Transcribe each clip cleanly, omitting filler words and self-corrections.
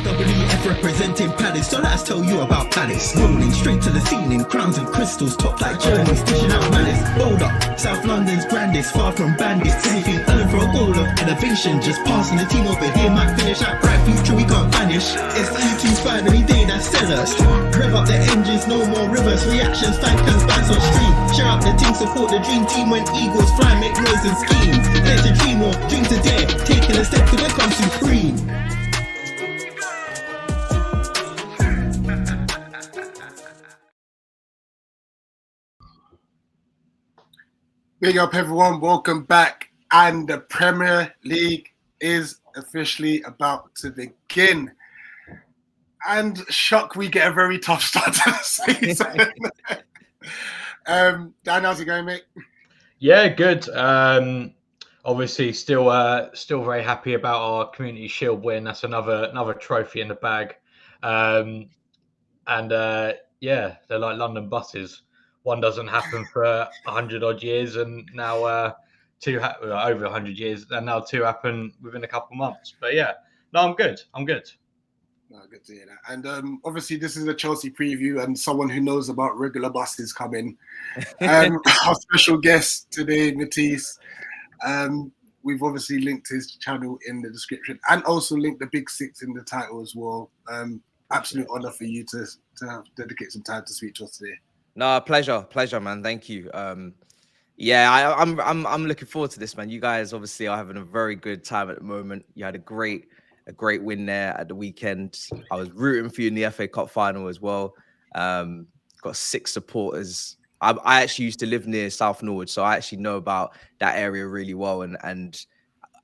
WF representing Palace, so let's tell you about Palace. Rolling straight to the ceiling, crowns and crystals, top like journeys, dishing out malice. Bold up, South London's grandest, far from bandits. Anything earning for a goal of elevation, just passing the team over here might finish out bright future we can't vanish. It's E2's any day that sell us. Rev up the engines, no more reverse reactions, fan cams, bands on stream. Share up the team, support the dream team when Eagles fly, make noise and scheme. Dare to dream or dream to dare, taking a step to become supreme. Big up everyone, welcome back, and the Premier League is officially about to begin. And shock, we get a very tough start to the season. Dan, how's it going, mate? Yeah, good. Obviously, still very happy about our Community Shield win. That's another trophy in the bag. Yeah, they're like London buses. One doesn't happen for 100 odd years, and now two over 100 years, and now two happen within a couple of months. But yeah, no, I'm good. No, good to hear that. And obviously, this is a Chelsea preview, and someone who knows about regular buses coming. Our special guest today, Matisse. We've obviously linked his channel in the description, and also linked the Big Six in the title as well. Absolute honor for you to dedicate some time to speak to us today. No, pleasure, man. Thank you. Yeah, I'm looking forward to this, man. You guys obviously are having a very good time at the moment. You had a great win there at the weekend. I was rooting for you in the FA Cup final as well. Got 6 supporters. I actually used to live near South Norwood, so I actually know about that area really well. And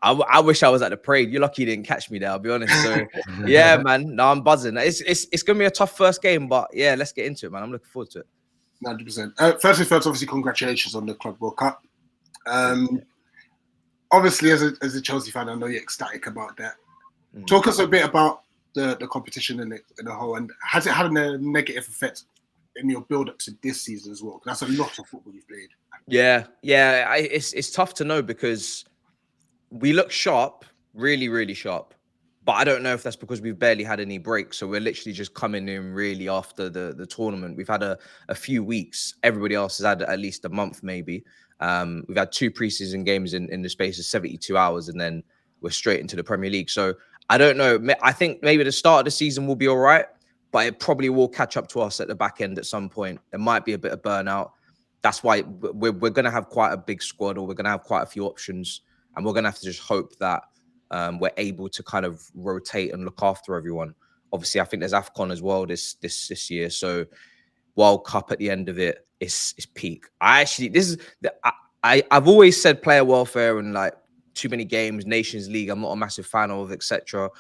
I wish I was at the parade. You're lucky you didn't catch me there, I'll be honest. So yeah, man. No, I'm buzzing. It's gonna be a tough first game, but yeah, let's get into it, man. I'm looking forward to it. 100%. First, obviously, congratulations on the Club World Cup. Obviously, as a Chelsea fan, I know you're ecstatic about that. Talk us a bit about the competition in the whole, and has it had a negative effect in your build-up to this season as well? That's a lot of football you've played. Yeah. It's tough to know because we look sharp, really, really sharp. But I don't know if that's because we've barely had any breaks. So we're literally just coming in really after the tournament. We've had a few weeks. Everybody else has had at least a month, maybe. We've had 2 preseason games in the space of 72 hours, and then we're straight into the Premier League. So I don't know. I think maybe the start of the season will be all right, but it probably will catch up to us at the back end at some point. There might be a bit of burnout. That's why we're going to have quite a big squad, or we're going to have quite a few options, and we're going to have to just hope that we're able to kind of rotate and look after everyone. Obviously, I think there's AFCON as well this year. So World Cup at the end of it is peak. I've always said player welfare and like too many games, Nations League, I'm not a massive fan of, etc.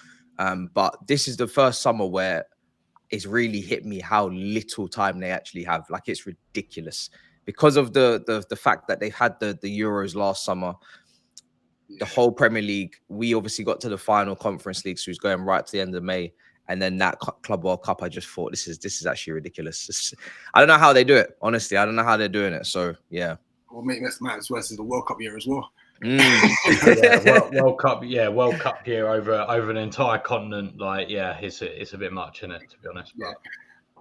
But this is the first summer where it's really hit me how little time they actually have. Like, it's ridiculous because of the fact that they've had the Euros last summer. The whole Premier League, we obviously got to the final Conference League, so it's going right to the end of May, and then that Club World Cup. I just thought this is actually ridiculous. I don't know how they do it. Honestly, I don't know how they're doing it. So yeah. Well, mate, that's matters worse is the World Cup year as well. World Cup year over an entire continent. Like, yeah, it's a bit much, isn't it? To be honest. Yeah.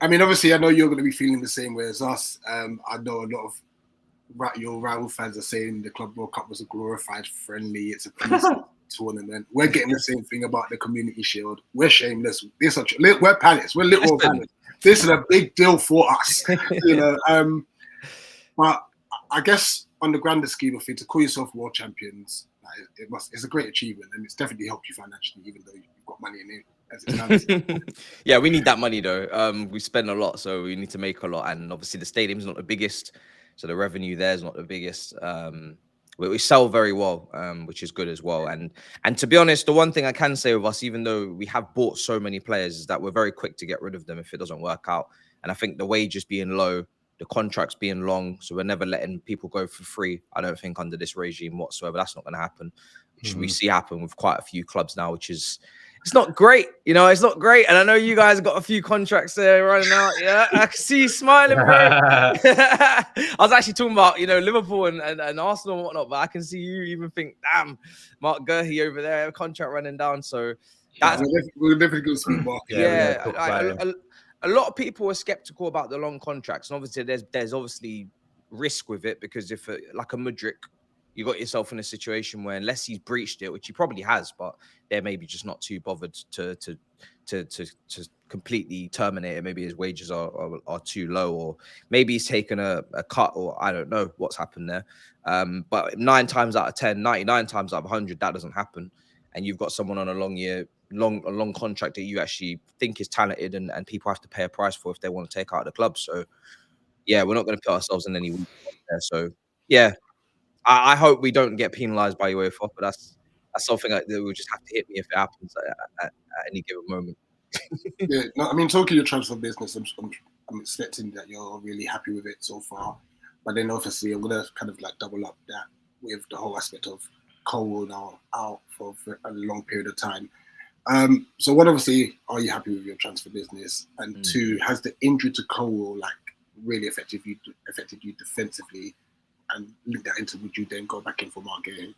I mean, obviously, I know you're going to be feeling the same way as us. I know a lot of your rival fans are saying the Club World Cup was a glorified friendly. It's a peace tournament. We're getting the same thing about the Community Shield. We're shameless. We're Palace. We're literal Palace. This is a big deal for us, you know. But I guess on the grander scheme of things, to call yourself world champions, it's a great achievement, and it's definitely helped you financially, even though you've got money in it. As it stands. Yeah, we need that money though. We spend a lot, so we need to make a lot, and obviously the stadium's not the biggest. So the revenue there is not the biggest. We sell very well, which is good as well. And to be honest, the one thing I can say with us, even though we have bought so many players, is that we're very quick to get rid of them if it doesn't work out. And I think the wages being low, the contracts being long, so we're never letting people go for free. I don't think under this regime whatsoever. That's not going to happen. Which we see happen with quite a few clubs now, which is it's not great, you know. It's not great, and I know you guys got a few contracts there running out. Yeah, I can see you smiling, bro. I was actually talking about, you know, Liverpool and Arsenal and whatnot, but I can see you even think, damn, Mark Gurhey over there, contract running down. So That's We're definitely going to speak market. Yeah, we're yeah. gonna talk about him. A lot of people are skeptical about the long contracts, and obviously there's obviously risk with it because if like a Mudryk, you got yourself in a situation where unless he's breached it, which he probably has, but they're maybe just not too bothered to completely terminate it. Maybe his wages are too low, or maybe he's taken a cut, or I don't know what's happened there. But 9 times out of 10, 99 times out of 100, that doesn't happen. And you've got someone on a long contract that you actually think is talented, and people have to pay a price for if they want to take out the club. So yeah, we're not going to put ourselves in any weak spot there. So yeah, I hope we don't get penalised by UEFA, but that's something that will just have to hit me if it happens at any given moment. Yeah, no, I mean, talking your transfer business, I'm expecting that you're really happy with it so far. But then obviously, I'm gonna kind of like double up that with the whole aspect of Cole now out for a long period of time. So one, obviously, are you happy with your transfer business? And two, has the injury to Cole like really affected you defensively? And link that into, would you then go back in for Mark Gay?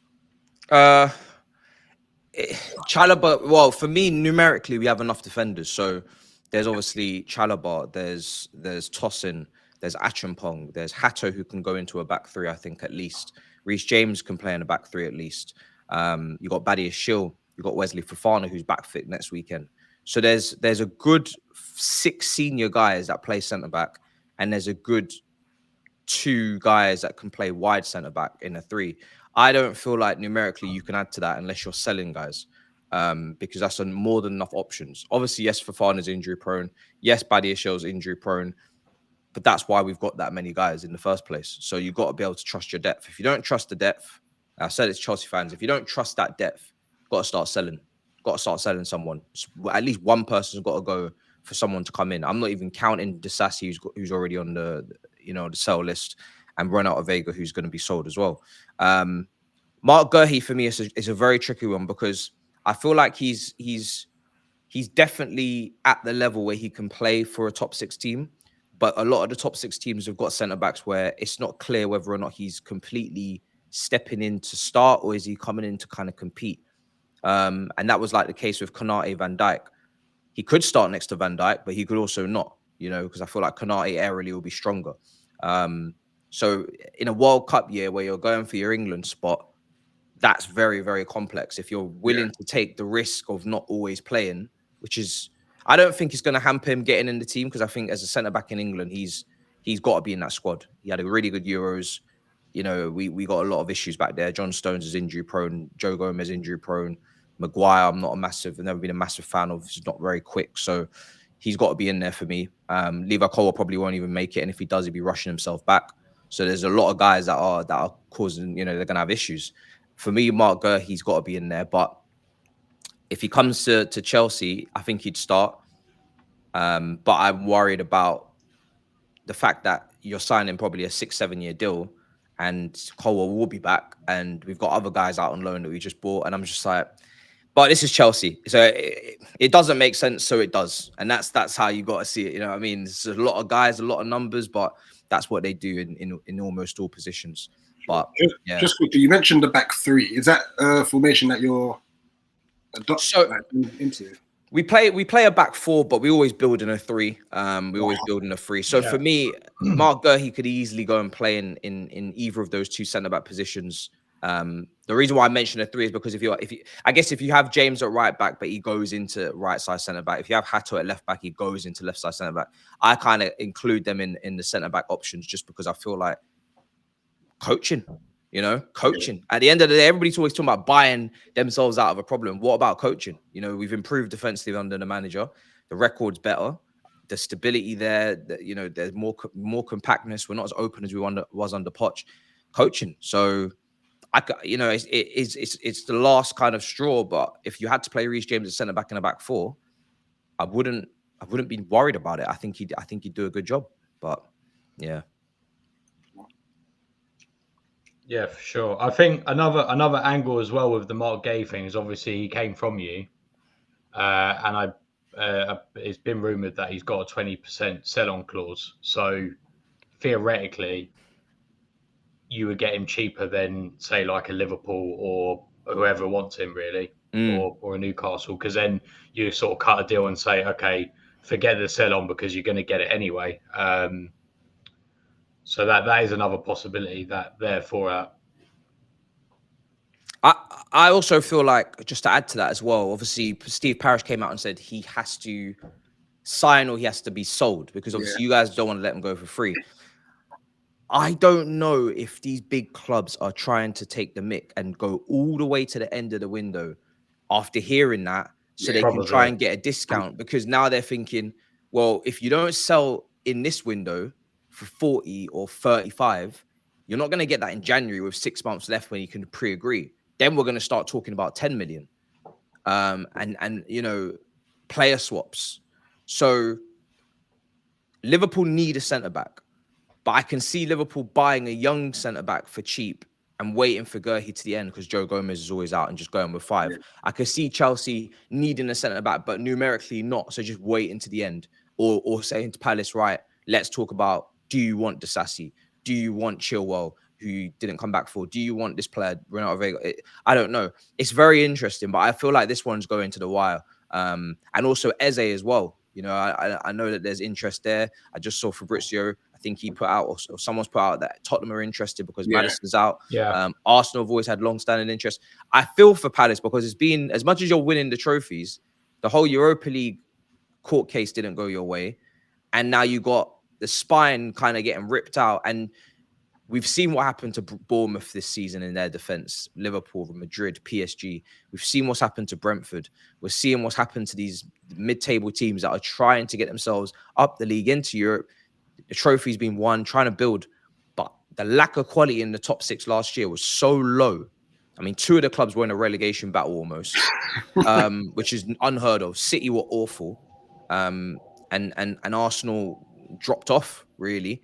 Chalobah, well, for me, numerically, we have enough defenders. So there's obviously Chalobah, there's Tosin, there's Achampong, there's Hato, who can go into a back three, I think, at least. Reece James can play in a back three at least. You got Badia Shill, you got Wesley Fofana, who's back fit next weekend. So there's a good 6 senior guys that play centre back, and there's a good 2 guys that can play wide centre back in a 3. I don't feel like numerically you can add to that unless you're selling guys, because that's more than enough options. Obviously, yes, Fofana's injury prone. Yes, Badia Shill's injury prone. But that's why we've got that many guys in the first place. So you've got to be able to trust your depth. If you don't trust the depth, I said it's Chelsea fans, if you don't trust that depth, you've got to start selling. Got to start selling someone. At least one person's got to go for someone to come in. I'm not even counting Disasi, who's already on the sell list, and Renato Vega, who's going to be sold as well. Mark Gurhey for me is a very tricky one because I feel like he's definitely at the level where he can play for a top 6 team. But a lot of the top 6 teams have got centre backs where it's not clear whether or not he's completely stepping in to start or is he coming in to kind of compete. And that was like the case with Konate, Van Dijk. He could start next to Van Dijk, but he could also not, because I feel like Konate aerially will be stronger. So in a World Cup year where you're going for your England spot, that's very, very complex. If you're willing to take the risk of not always playing, which is, I don't think it's going to hamper him getting in the team, because I think as a centre back in England, he's got to be in that squad. He had a really good Euros. We got a lot of issues back there. John Stones is injury prone. Joe Gomez injury prone. Maguire, I've never been a massive fan of. He's not very quick, so he's got to be in there for me. Levi Cole probably won't even make it, and if he does, he'll be rushing himself back. So there's a lot of guys that are causing, they're going to have issues. For me, Mark Gurr, he's got to be in there. But if he comes to Chelsea, I think he'd start. But I'm worried about the fact that you're signing probably a 6-7 year deal, and Colwell will be back, and we've got other guys out on loan that we just bought, and I'm just like, but this is Chelsea, so it doesn't make sense, so it does, and that's how you got to see it. You know what I mean? There's a lot of guys, a lot of numbers, but that's what they do in almost all positions. But just quickly, you mentioned the back three. Is that a formation that you're into? We play a back four, but we always build in a three. We always build in a three. So for me, Mark Gurr, he could easily go and play in either of those two centre back positions. The reason why I mentioned a three is because if you have James at right back, but he goes into right side centre back. If you have Hato at left back, he goes into left side centre back. I kind of include them in the centre back options just because I feel like coaching. At the end of the day, everybody's always talking about buying themselves out of a problem. What about coaching? We've improved defensively under the manager. The record's better. The stability there, there's more compactness. We're not as open as we was under Poch. Coaching. So, it's the last kind of straw. But if you had to play Reece James as centre back in a back four, I wouldn't be worried about it. I think he'd do a good job. But yeah. Yeah, for sure. I think another angle as well with the Mark Gay thing is obviously he came from you, and it's been rumoured that he's got a 20% sell-on clause. So theoretically, you would get him cheaper than say like a Liverpool or whoever wants him really. or a Newcastle, because then you sort of cut a deal and say, okay, forget the sell on because you're going to get it anyway. So that is another possibility that therefore. I also feel like, just to add to that as well, obviously Steve Parish came out and said he has to sign or he has to be sold, because obviously you guys don't want to let him go for free. I don't know if these big clubs are trying to take the mick and go all the way to the end of the window after hearing that, so they can try and get a discount, because now they're thinking, well, if you don't sell in this window for 40 or 35, you're not going to get that in January with 6 months left when you can pre-agree. Then we're going to start talking about 10 million and you know, player swaps. So Liverpool need a centre-back. But I can see Liverpool buying a young centre-back for cheap and waiting for Guehi to the end because Joe Gomez is always out and just going with 5. Yeah. I can see Chelsea needing a centre-back, but numerically not. So just waiting to the end. Or saying to Palace, right, let's talk about, do you want Disasi? Do you want Chilwell, who you didn't come back for? Do you want this player, Renato Vega? I don't know. It's very interesting, but I feel like this one's going to the wire. And also Eze as well. You know, I know that there's interest there. I just saw Fabrizio, I think he put out, or someone's put out, that Tottenham are interested because Maddison's out. Yeah. Arsenal have always had long-standing interest. I feel for Palace because it's been, as much as you're winning the trophies, the whole Europa League court case didn't go your way. And now you got the spine kind of getting ripped out. And we've seen what happened to Bournemouth this season in their defense, Liverpool, Madrid, PSG. We've seen what's happened to Brentford. We're seeing what's happened to these mid-table teams that are trying to get themselves up the league into Europe. The trophy's been won, trying to build. But the lack of quality in the top 6 last year was so low. I mean, 2 of the clubs were in a relegation battle almost, which is unheard of. City were awful. And Arsenal dropped off, really.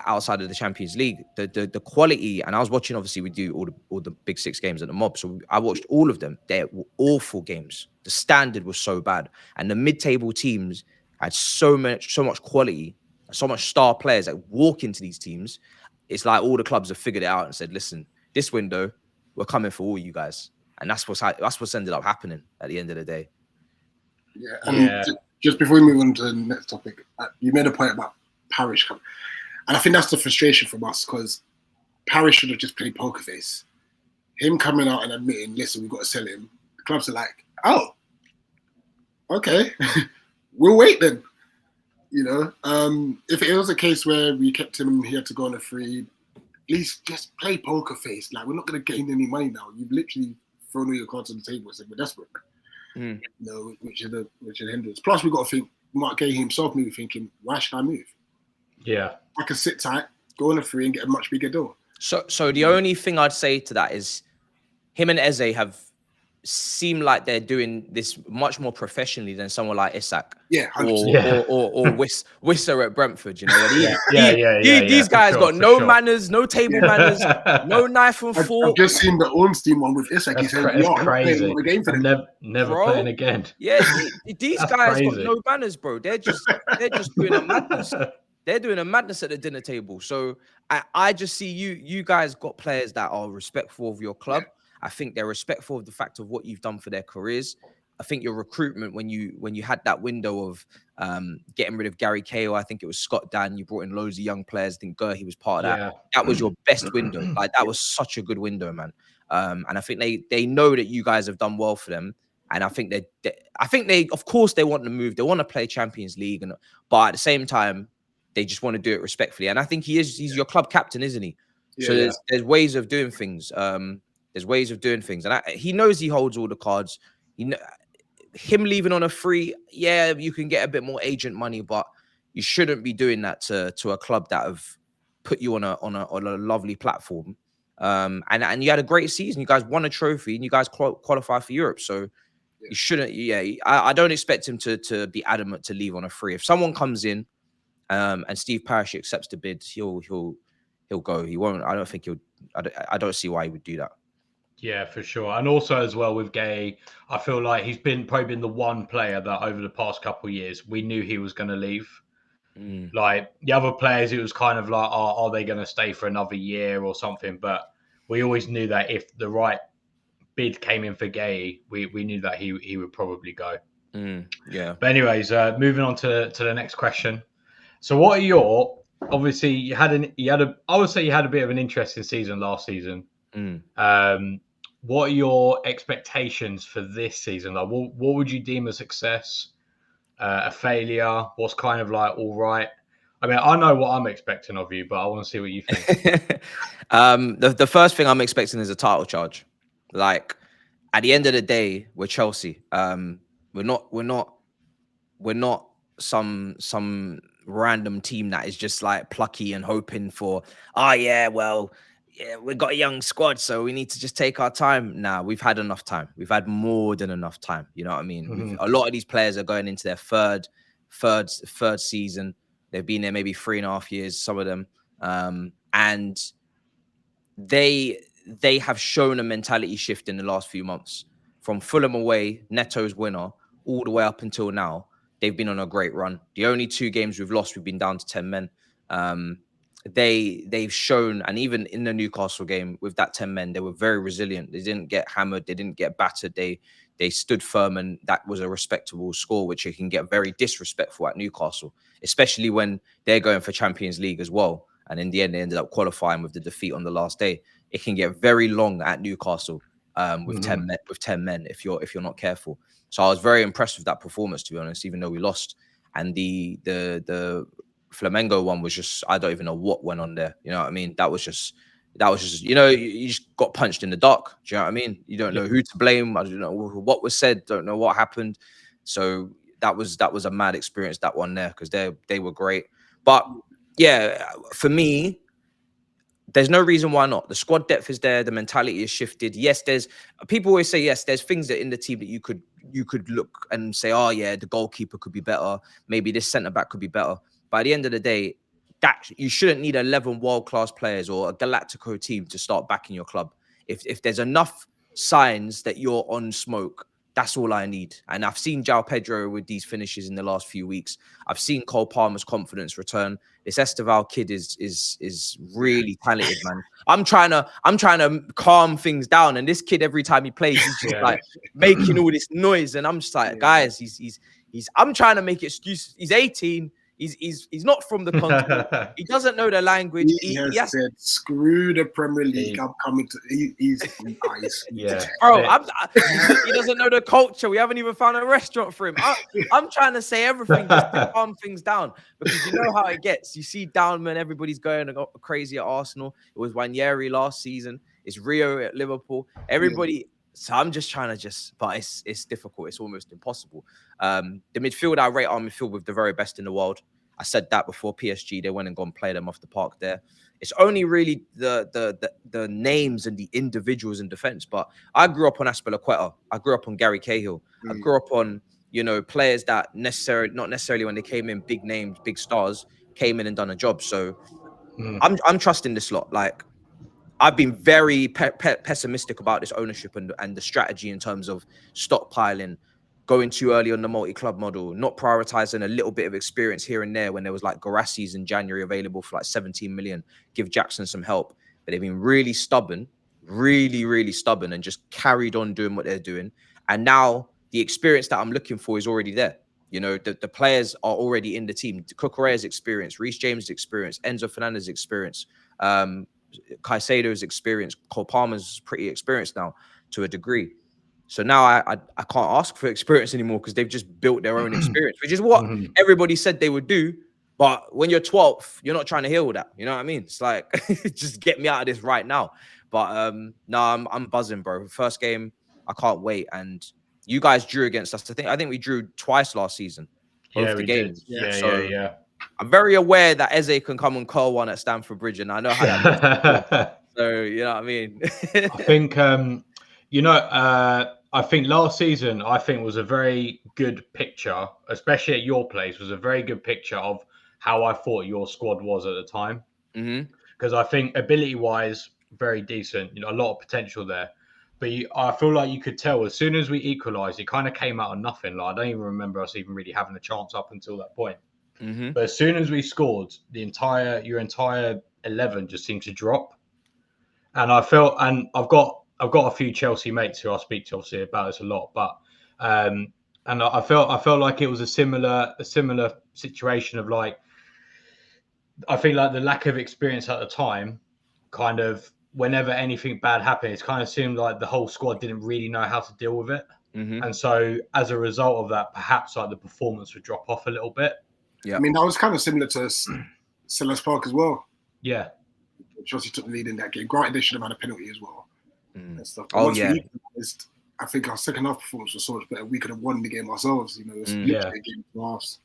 Outside of the Champions League, the quality, and I was watching, obviously we do all the big 6 games at the Mob, so I watched all of them. They were awful games. The standard was so bad, and the mid-table teams had so much quality, so much star players that walk into these teams. It's like all the clubs have figured it out and said, listen, this window, we're coming for all you guys. And that's what's ended up happening at the end of the day. Yeah, and just before we move on to the next topic, you made a point about Parish coming. And I think that's the frustration from us, because Parish should have just played poker face. Him coming out and admitting, listen, we've got to sell him. The clubs are like, oh, okay, we'll wait then. You know, if it was a case where we kept him, he had to go on a free, at least just play poker face. Like, we're not going to gain any money now. You've literally thrown all your cards on the table and said, we're desperate. You know, which is a hindrance. Plus, we've got to think, Mark Gay himself may be thinking, why should I move? Yeah. I can sit tight, go on a free and get a much bigger deal. So the only thing I'd say to that is him and Eze have seemed like they're doing this much more professionally than someone like Isak. Yeah, or Wisser at Brentford, you know. These guys got no manners, no table manners, no knife and fork. I've just seen the Ornstein one with Isak. He said, it's crazy. Game for never playing again. Yeah, these guys got no manners, bro. They're just doing a madness. They're doing a madness at the dinner table. So I just see you guys got players that are respectful of your club. I think they're respectful of the fact of what you've done for their careers. I think your recruitment, when you had that window of getting rid of Gary Cahill, I think it was Scott Dan, you brought in loads of young players. I think Guehi was part of that. That was your best window. Like, that was such a good window, man. And I think they know that you guys have done well for them. And I think they of course they want to move. They want to play Champions League, but at the same time, they just want to do it respectfully. And I think he's your club captain, isn't he? Yeah, so there's ways of doing things. There's ways of doing things. And he knows he holds all the cards. Him leaving on a free, you can get a bit more agent money, but you shouldn't be doing that to a club that have put you on a lovely platform. And you had a great season. You guys won a trophy and you guys qualified for Europe. So you shouldn't, I don't expect him to be adamant to leave on a free. If someone comes in, and Steve Parish accepts the bid, he'll go. He won't. I don't think he'll. I don't see why he would do that. Yeah, for sure. And also as well with Gay, I feel like he's probably been the one player that over the past couple of years we knew he was going to leave. Like the other players, it was kind of like, are they going to stay for another year or something? But we always knew that if the right bid came in for Gay, we knew that he would probably go. Yeah. But anyways, moving on to the next question. So what are your, obviously you had I would say you had a bit of an interesting season last season. What are your expectations for this season? Like what would you deem a success, a failure? What's kind of like all right? I mean, I know what I'm expecting of you, but I want to see what you think. The first thing I'm expecting is a title charge. Like at the end of the day, we're Chelsea. We're not some random team that is just like plucky and hoping for, we've got a young squad, so we need to just take our time. Nah, we've had enough time. We've had more than enough time. You know what I mean? A lot of these players are going into their third season. They've been there maybe 3.5 years, some of them. And they have shown a mentality shift in the last few months. From Fulham away, Neto's winner, all the way up until now, they've been on a great run. The only 2 games we've lost, we've been down to 10 men. They've shown, and even in the Newcastle game with that 10 men, they were very resilient. They didn't get hammered. They didn't get battered. They stood firm, and that was a respectable score, which it can get very disrespectful at Newcastle, especially when they're going for Champions League as well. And in the end, they ended up qualifying with the defeat on the last day. It can get very long at Newcastle with 10 men if you're not careful. So I was very impressed with that performance, to be honest, even though we lost. And the Flamengo one was just, I don't even know what went on there. You know what I mean? That was just, you just got punched in the dark. Do you know what I mean? You don't know who to blame. I don't know what was said. Don't know what happened. So that was a mad experience, that one there, because they were great. But yeah, for me, there's no reason why not. The squad depth is there. The mentality is shifted. Yes, people always say, yes, there's things that in the team that you could look and say, oh yeah, the goalkeeper could be better. Maybe this centre back could be better. But at the end of the day, that you shouldn't need 11 world-class players or a Galactico team to start backing your club. If there's enough signs that you're on smoke, that's all I need. And I've seen João Pedro with these finishes in the last few weeks. I've seen Cole Palmer's confidence return. This Esteval kid is really talented, man. I'm trying to calm things down, and this kid, every time he plays, he's just like making all this noise, and I'm just like, guys, he's I'm trying to make excuses. He's 18. He's not from the continent. He doesn't know the language. He has said, "Screw the Premier League. I'm coming to." He's yeah, bro. He doesn't know the culture. We haven't even found a restaurant for him. I'm trying to say everything just to calm things down, because you know how it gets. You see Downman, everybody's going crazy at Arsenal. It was Wanyeri last season. It's Rio at Liverpool. Everybody. So I'm just trying to but it's difficult. It's almost impossible. The midfield, I rate our midfield with the very best in the world. I said that before PSG. They went and gone play them off the park there. It's only really the names and the individuals in defense. But I grew up on Aspilicueta. I grew up on Gary Cahill. I grew up on, players that not necessarily when they came in, big names, big stars, came in and done a job. So I'm trusting this lot. Like, I've been very pessimistic about this ownership and the strategy in terms of stockpiling, going too early on the multi-club model, not prioritizing a little bit of experience here and there when there was like Garassi's in January available for like 17 million, give Jackson some help. But they've been really stubborn, really stubborn, and just carried on doing what they're doing. And now the experience that I'm looking for is already there. The players are already in the team. Cucurella's experience, Reece James' experience, Enzo Fernandez's experience, Caicedo's experience, Cole Palmer's pretty experienced now to a degree. So now I can't ask for experience anymore, because they've just built their own experience, which is what everybody said they would do. But when you're 12th, you're not trying to hear all that. You know what I mean? It's like, just get me out of this right now. But no, I'm buzzing, bro. First game, I can't wait. And you guys drew against us. I think we drew twice last season. Both the games. Yeah. I'm very aware that Eze can come and call one at Stamford Bridge, and I know how that looks. So, you know what I mean? I think last season, was a very good picture, especially at your place, was a very good picture of how I thought your squad was at the time. Because I think ability-wise, very decent, a lot of potential there. But I feel like you could tell as soon as we equalised, it kind of came out of nothing. Like, I don't even remember us even really having a chance up until that point. But as soon as we scored, your entire 11 just seemed to drop. And I felt, and I've got I've got a few Chelsea mates who I speak to obviously about this a lot, but and I felt like it was a similar situation of like, I think like the lack of experience at the time, kind of whenever anything bad happened, it kind of seemed like the whole squad didn't really know how to deal with it. Mm-hmm. And so as a result of that, perhaps like the performance would drop off a little bit. Yeah. I mean, that was kind of similar to Selhurst Park as well. Yeah. Chelsea took the lead in that game. Granted, they should have had a penalty as well. And stuff. But Oh, once yeah. we equalised, I think our second half performance was so much better. We could have won the game ourselves. You know, it was literally a game for us.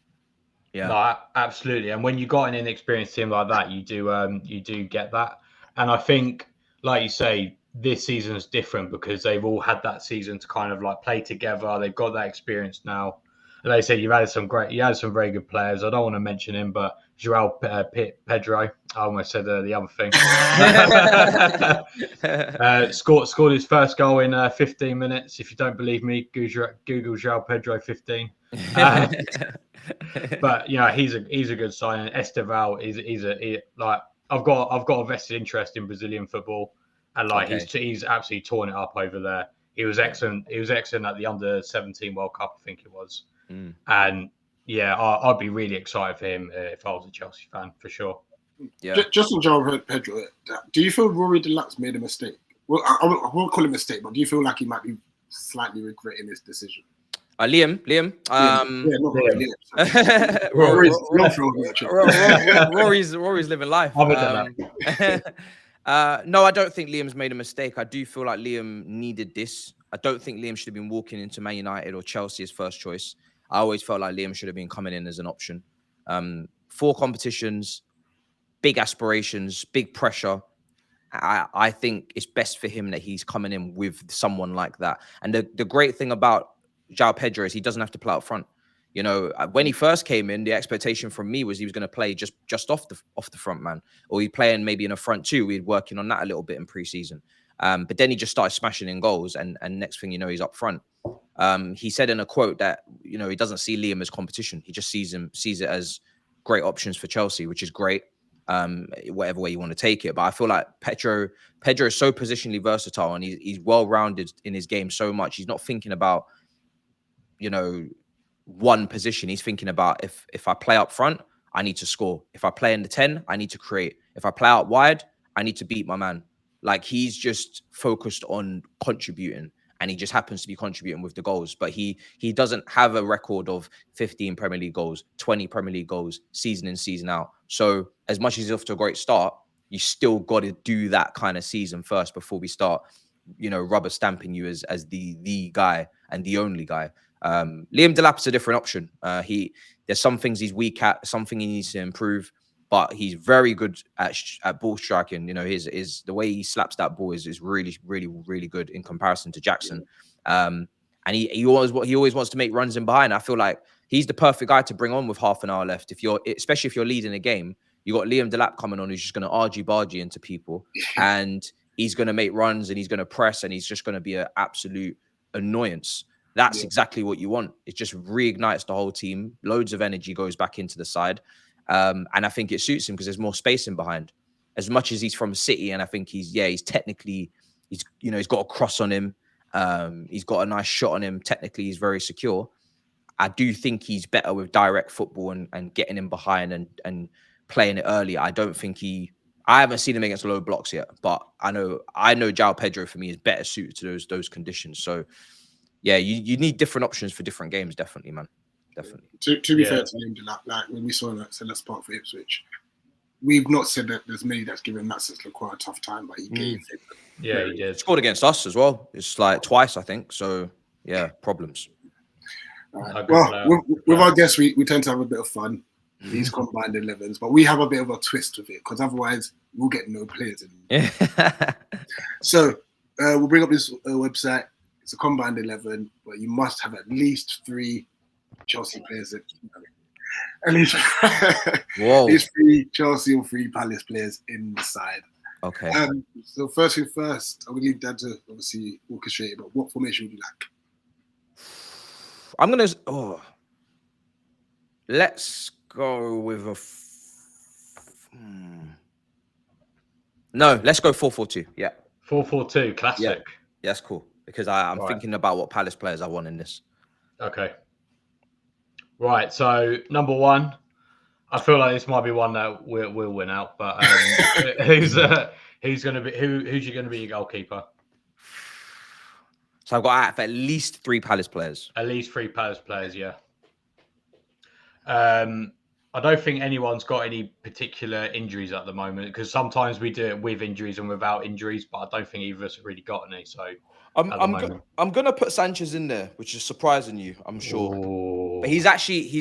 Yeah. No, absolutely. And when you got an inexperienced team like that, you do get that. And I think, like you say, this season is different because they've all had that season to kind of like play together. They've got that experience now. And like I said, you had some very good players. I don't want to mention him, but João Pedro, I almost said the other thing, scored his first goal in 15 minutes. If you don't believe me, Google João Pedro 15. But you know, he's a good sign. And Esteval is like I've got a vested interest in Brazilian football, and like he's absolutely torn it up over there. He was excellent. He was excellent at the under-17 World Cup, I think it was. And yeah, I'd be really excited for him if I was a Chelsea fan for sure. Yeah. Just on João Pedro, do you feel Rory Deluxe made a mistake? Well, I won't call it a mistake, but do you feel like he might be slightly regretting his decision? Liam. Rory's living life. No, I don't think Liam's made a mistake. I do feel like Liam needed this. I don't think Liam should have been walking into Man United or Chelsea as first choice. I always felt like Liam should have been coming in as an option. 4 competitions, big aspirations, big pressure. I think it's best for him that he's coming in with someone like that. And the great thing about João Pedro is he doesn't have to play up front. You know, when he first came in, the expectation from me was he was going to play just off the front, man, or he'd play in maybe in a front 2. We'd working on that a little bit in preseason. But then he just started smashing in goals, and next thing you know, he's up front. He said in a quote that, you know, he doesn't see Liam as competition. He just sees it as great options for Chelsea, which is great. Whatever way you want to take it. But I feel like Pedro is so positionally versatile, and he's well-rounded in his game so much. He's not thinking about, you know, one position. He's thinking about if I play up front, I need to score. If I play in the 10, I need to create. If I play out wide, I need to beat my man. Like, he's just focused on contributing, and he just happens to be contributing with the goals. But he doesn't have a record of 15 Premier League goals, 20 Premier League goals, season in, season out. So as much as he's off to a great start, you still got to do that kind of season first before we start, you know, rubber stamping you as the guy and the only guy. Liam Delap's a different option. There's some things he's weak at, something he needs to improve, but he's very good at ball striking. You know, his the way he slaps that ball is really, really, really good in comparison to Jackson. And he always wants to make runs in behind. I feel like he's the perfect guy to bring on with half an hour left. Especially if you're leading a game, you got Liam Delap coming on, who's just going to argy-bargy into people, and he's going to make runs, and he's going to press, and he's just going to be an absolute annoyance. That's exactly what you want. It just reignites the whole team. Loads of energy goes back into the side. And I think it suits him because there's more space in behind. As much as he's from City, and I think he's technically, he's got a cross on him. He's got a nice shot on him. Technically, he's very secure. I do think he's better with direct football and getting in behind and playing it early. I haven't seen him against low blocks yet, but I know João Pedro for me is better suited to those conditions. So yeah, you need different options for different games, definitely, man. Definitely. To be fair to him, like when we saw that Selhurst Park for Ipswich, we've not said that there's many that's given Matt Sessler quite a tough time, but he gave it. Yeah, he did. Scored against us as well. It's like twice, I think. So yeah, problems. Well, with our guests, we tend to have a bit of fun. These combined 11s, but we have a bit of a twist with it because otherwise we'll get no players in. So we'll bring up this website. It's a combined 11, but you must have at least 3 Chelsea players. At least 3 Chelsea or 3 Palace players in the side. Okay. So first thing first, I'm gonna leave Dad to obviously orchestrate it, but what formation would you like? Let's go with no, let's go 4-4-2. Yeah. 4-4-2, classic. Yeah, that's cool. Because I'm Right. thinking about what Palace players I want in this. Okay. Right. So number 1, I feel like this might be one that we'll win out. But who's going to be who's going to be your goalkeeper? So I've got to have at least 3 Palace players. At least 3 Palace players. Yeah. I don't think anyone's got any particular injuries at the moment, because sometimes we do it with injuries and without injuries, but I don't think either of us have really got any. So I'm gonna put Sanchez in there, which is surprising you, I'm sure. Ooh. But he's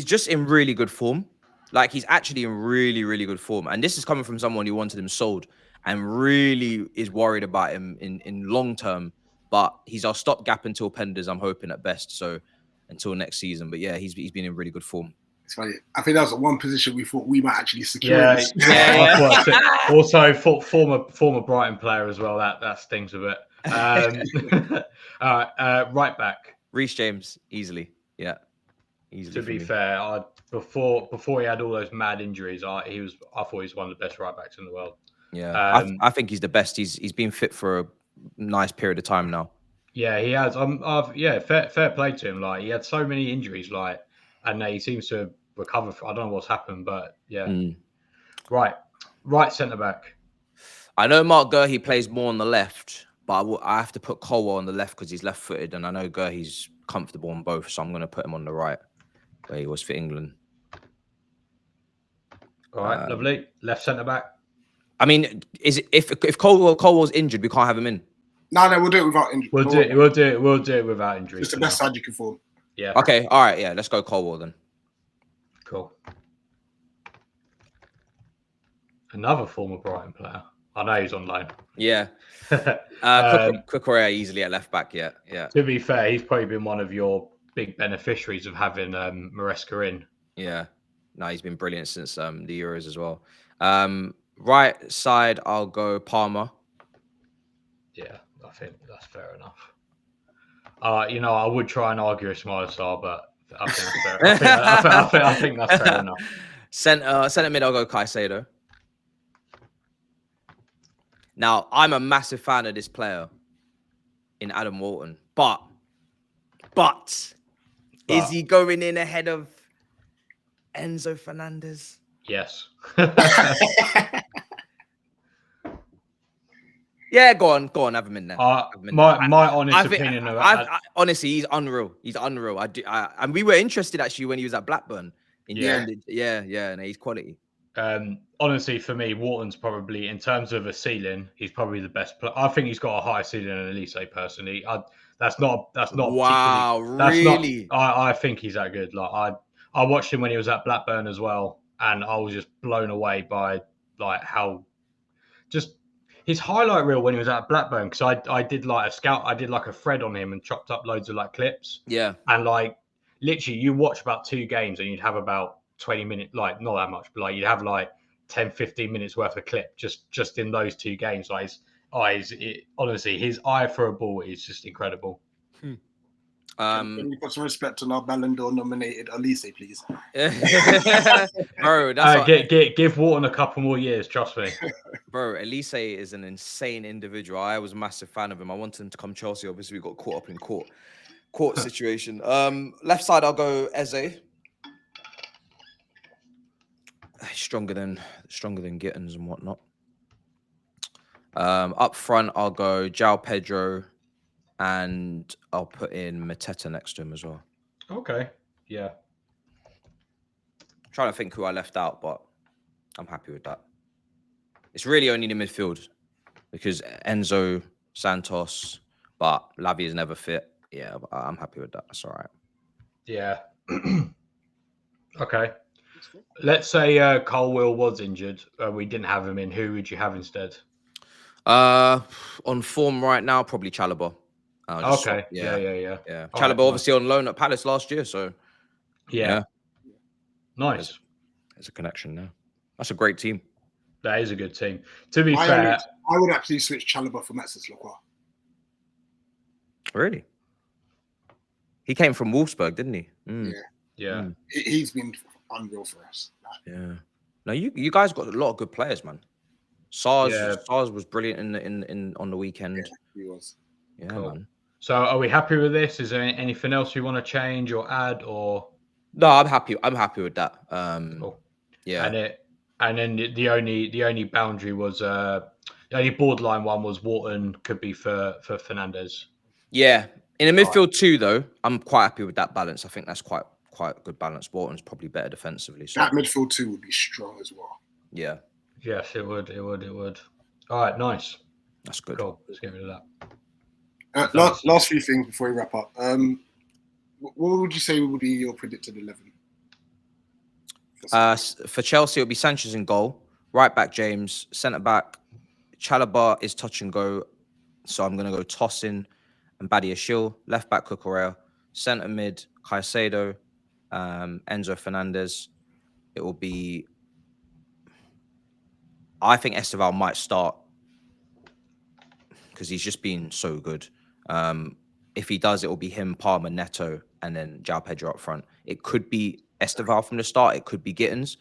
just in really good form. Like, he's actually in really, really good form. And this is coming from someone who wanted him sold and really is worried about him in long term. But he's our stopgap until Penders, I'm hoping, at best. So until next season. But yeah, he's been in really good form. It's funny. I think that was the one position we thought we might actually secure. Yeah. I thought also former Brighton player as well. That stings a bit. Right back. Reece James, easily. Yeah. Easily. To be fair, before he had all those mad injuries, I thought he was one of the best right backs in the world. Yeah. I think he's the best. He's been fit for a nice period of time now. Yeah, he has. Fair play to him. Like, he had so many injuries, and he seems to have recovered. I don't know what's happened, but yeah. Right centre back. I know Mark Gurhey plays more on the left, but I have to put Colwell on the left because he's left-footed, and I know Gurhey's comfortable on both, so I'm going to put him on the right, where he was for England. All right, lovely. Left centre back. I mean, if Colwell's injured, we can't have him in. No, we'll do it without injury. We'll do it without injury. It's the best side you can form. Yeah. Okay. All right. Yeah. Let's go Colwell then. Cool. Another former Brighton player. I know he's on loan. Yeah. Cucurella easily at left back. Yeah. To be fair, he's probably been one of your big beneficiaries of having Maresca in. Yeah. No, he's been brilliant since the Euros as well. Right side, I'll go Palmer. Yeah, I think that's fair enough. I would try and argue Ismail Sarr, but I think that's fair. I think that's fair enough. Centre mid, I'll go Caicedo. Now, I'm a massive fan of this player in Adam Walton, but is he going in ahead of Enzo Fernandez? Yes. Yeah, go on, have him in there. My honest opinion of honestly, he's unreal. He's unreal. And we were interested actually when he was at Blackburn. Yeah, and he's quality. Honestly, for me, Wharton's probably, in terms of a ceiling, he's probably the best player. I think he's got a higher ceiling than Elise personally. That's not. Wow, really? I think he's that good. Like, I watched him when he was at Blackburn as well, and I was just blown away by how just his highlight reel when he was at Blackburn, because I did like a scout, I did like a thread on him and chopped up loads of clips. Yeah. And literally you watch about 2 games and you'd have about 20 minutes, not that much, but you'd have 10, 15 minutes worth of clip just in those 2 games. Honestly, his eye for a ball is just incredible. Can you put some respect on our Ballon d'Or nominated Elise, please? Bro, give Wharton a couple more years, trust me. Bro, Elise is an insane individual. I was a massive fan of him. I wanted him to come Chelsea. Obviously, we got caught up in court situation. Left side, I'll go Eze. Stronger than Gittins and whatnot. Up front, I'll go João Pedro. And I'll put in Mateta next to him as well. Okay. Yeah. I'm trying to think who I left out, but I'm happy with that. It's really only the midfield because Enzo, Santos, but Lavi is never fit. Yeah, I'm happy with that. That's all right. Yeah. Okay. Let's say Colwell was injured. We didn't have him in. Who would you have instead? On form right now, probably Chalobah. Okay. Yeah. Chalobah obviously on loan at Palace last year, so yeah. Nice. There's a connection there. That's a great team. That is a good team. To be fair, I would actually switch Chalobah for Metsis Lacroix. Really? He came from Wolfsburg, didn't he? Yeah. He's been unreal for us. Yeah. No, you guys got a lot of good players, man. SARS was brilliant in on the weekend. Yeah, he was. Yeah, Cool. man. So are we happy with this? Is there anything else we want to change or add or? No, I'm happy. I'm happy with that. Cool. Yeah. And then the only boundary was the only borderline one was Wharton could be for Fernandez. Yeah. In the midfield too, though, I'm quite happy with that balance. I think that's quite a good balance. Wharton's probably better defensively. So That midfield too would be strong as well. yeah. Yes, it would. All right, nice. That's good. Cool. Let's get rid of that. Last few things before we wrap up. What would you say would be your predicted 11? For Chelsea, it'll be Sanchez in goal, right back James, centre back Chalobah is touch and go, so I'm going to go Tosin and Badiashile, left back Cucurella, centre mid Caicedo, Enzo Fernandez. It will be. I think Esteval might start because he's just been so good. If he does, it will be him, Palmer, Neto, and then João Pedro up front. It could be Esteval from the start. It could be Gittins.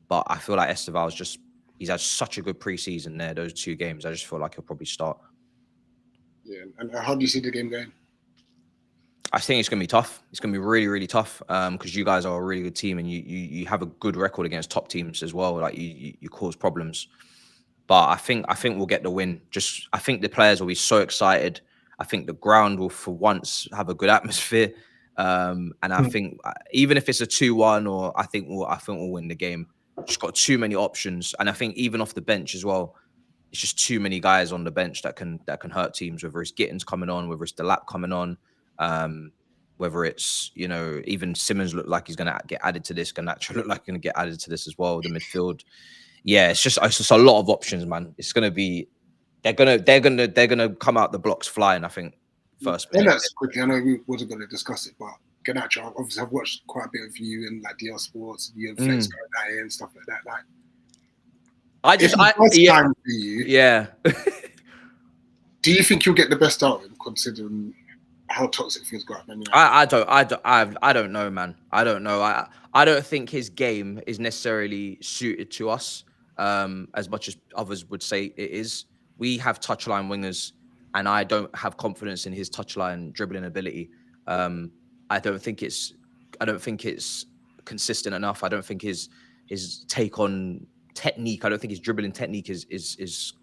But I feel like Esteval's he's had such a good preseason there, those 2 games. I just feel like he'll probably start. Yeah. And how do you see the game going? I think it's going to be tough. It's going to be really, really tough because you guys are a really good team and you have a good record against top teams as well. Like you cause problems. But I think we'll get the win. I think the players will be so excited. I think the ground will, for once, have a good atmosphere. And I think even if it's a 2-1, or I think we'll win the game. Just got too many options, and I think even off the bench as well, it's just too many guys on the bench that can hurt teams. Whether it's Gittins coming on, whether it's Delap coming on, whether it's even Simmons look like he's going to get added to this. Garnacho look like he's going to get added to this as well. The midfield. Yeah, it's just a lot of options, man. It's gonna be they're gonna come out the blocks flying. I think first. Yeah, that's quickly. I know we wasn't going to discuss it, but Garnacho, obviously, I've watched quite a bit of you and like DR Sports, you and Flex going and stuff like that. Like, time for you. Yeah. Do you think you'll get the best out of him, considering how toxic things got? I don't know, man. I don't know. I don't think his game is necessarily suited to us as much as others would say it is. We have touchline wingers, and I don't have confidence in his touchline dribbling ability. I don't think it's consistent enough. I don't think his take on technique. I don't think his dribbling technique is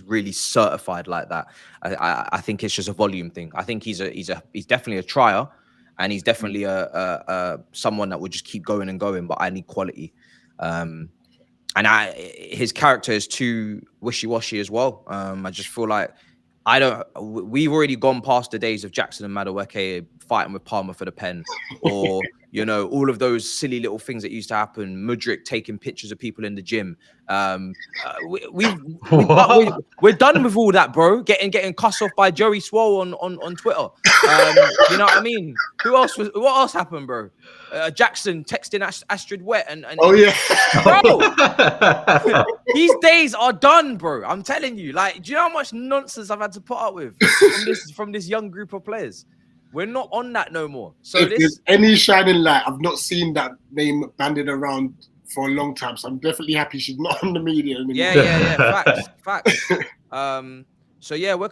really certified like that. I think it's just a volume thing. I think he's definitely a trier, and he's definitely a someone that would just keep going and going. But I need quality, and his character is too wishy-washy as well. I just feel like we've already gone past the days of Jackson and Madueke fighting with Palmer for the pen, or all of those silly little things that used to happen. Mudryk taking pictures of people in the gym. We're done with all that, bro. Getting cussed off by Joey Swole on Twitter. You know what I mean? What else happened, bro? Jackson texting Astrid Wet and oh yeah, bro. These days are done, bro. I'm telling you. Like, do you know how much nonsense I've had to put up with from this young group of players? We're not on that no more. So if there's any shining light, I've not seen that name bandied around for a long time. So I'm definitely happy she's not on the media anymore. Yeah. Facts. So yeah, we're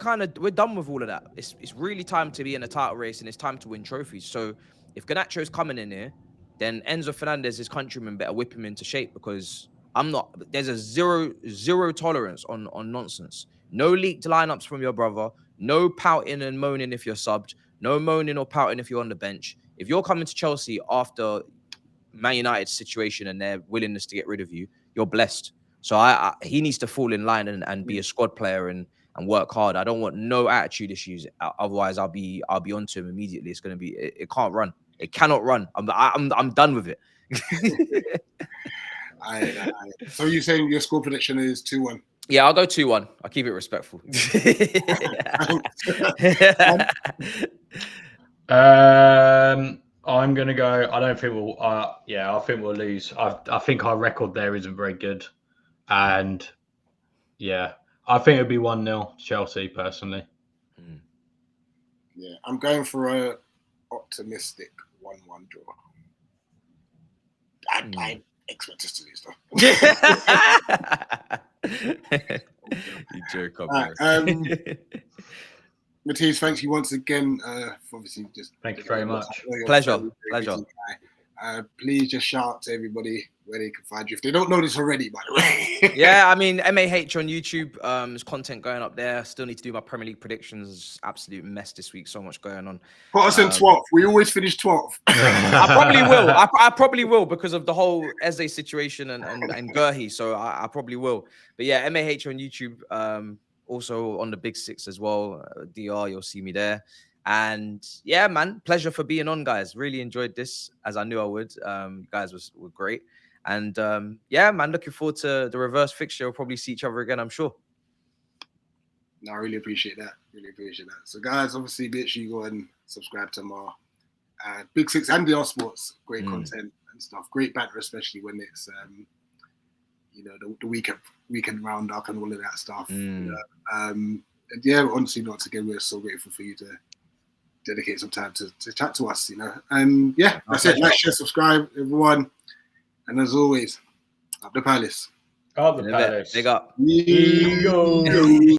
done with all of that. It's really time to be in a title race, and it's time to win trophies. So if Garnacho's coming in here, then Enzo Fernandez, his countryman, better whip him into shape, because there's a zero tolerance on nonsense. No leaked lineups from your brother. No pouting and moaning if you're subbed. No moaning or pouting if you're on the bench. If you're coming to Chelsea after Man United's situation and their willingness to get rid of you, you're blessed. So he needs to fall in line and be a squad player and work hard. I don't want no attitude issues. Otherwise, I'll be onto him immediately. It's going to be it can't run. It cannot run. I'm done with it. So you're saying your score prediction is 2-1? Yeah, I'll go 2-1. I'll keep it respectful. I'm gonna go. I don't think we'll. I think we'll lose. I think our record there isn't very good, and yeah, I think it'll be 1-0 Chelsea personally. Yeah, I'm going for a optimistic 1-1 draw. I expect us to lose though. You jerk up. Matthias, thank you once again for obviously just. Thank you very much. Pleasure. Please just shout out to everybody where they can find you if they don't know this already, by the way. Yeah, I mean, MAH on YouTube. There's content going up there. Still need to do my Premier League predictions. Absolute mess this week. So much going on. Put us in 12th. We always finish 12th. I probably will. I probably will because of the whole Eze situation and Gurhi. So I probably will. But yeah, MAH on YouTube. Also on the Big Six as well. DR, you'll see me there. And yeah, man, pleasure for being on, guys. Really enjoyed this, as I knew I would. You guys were great. And yeah, man, looking forward to the reverse fixture. We'll probably see each other again, I'm sure. No, I really appreciate that. So, guys, obviously, make sure you go and subscribe to my Big Six and DR Sports. Great content and stuff. Great banter, especially when it's, the weekend roundup and all of that stuff. And yeah, honestly, once again, we're so grateful for you to dedicate some time to chat to us, And yeah, that's it. Like, share, subscribe, everyone. And as always, up the Palace. Up the Palace. Big up. Eagles.